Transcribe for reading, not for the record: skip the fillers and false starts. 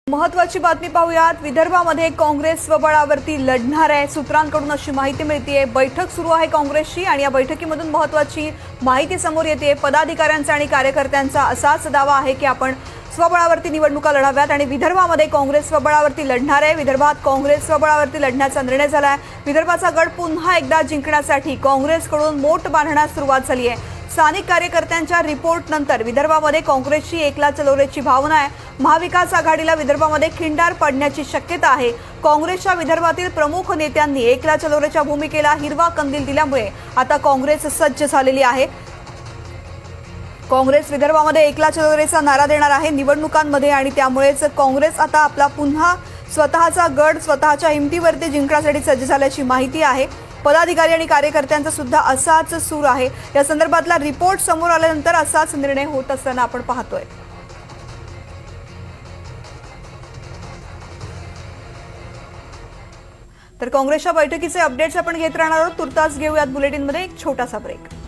महत्वाची बातमी पाहूयात। विदर्भामध्ये काँग्रेस स्वबळावरती लढणार आहे, सूत्रांकडून अशी माहिती मिळतेय। बैठक सुरू आहे काँग्रेसची आणि या बैठकीमधून महत्वाची माहिती समोर येते। पदाधिकाऱ्यांचा आणि कार्यकर्त्यांचा असाच दावा आहे की आपण स्वबळावरती निवडणुका लढाव्यात आणि विदर्भामध्ये काँग्रेस स्वबळावरती लढणार आहे। विदर्भात काँग्रेस स्वबळावरती लढण्याचा निर्णय झाला आहे। विदर्भाचा गड पुन्हा एकदा जिंकण्यासाठी काँग्रेसकडून मोठ बांधण्यास सुरुवात झाली आहे। स्थानिक कार्यकर्त्यांच्या रिपोर्ट नंतर विदर्भामध्ये काँग्रेसची एकला चलोरेची भावना आहे। महाविकास आघाडीला विदर्भामध्ये खिंडार पडण्याची शक्यता आहे। काँग्रेसच्या विदर्भातील प्रमुख नेत्यांनी एकला चलोरेच्या भूमिकेला हिरवा कंदील दिल्यामुळे आता काँग्रेस सज्ज झालेली आहे। काँग्रेस विदर्भामध्ये एकला चलोरेचा नारा देणार आहे निवडणुकांमध्ये आणि त्यामुळेच काँग्रेस आता आपला पुन्हा स्वतःचा गड स्वतःच्या हिमतीवरती जिंकण्यासाठी सज्ज झाल्याची माहिती आहे। पदाधिकारी आणि कार्यकर्त्यांचा सुद्धा असाच सूर आहे। या संदर्भातला रिपोर्ट समोर आल्यानंतर असाच निर्णय होत असताना आपण पाहतोय। तर काँग्रेसच्या बैठकीचे अपडेट्स आपण घेत राहणार आहोत। तुर्तास घेऊयात बुलेटिनमध्ये एक छोटासा ब्रेक।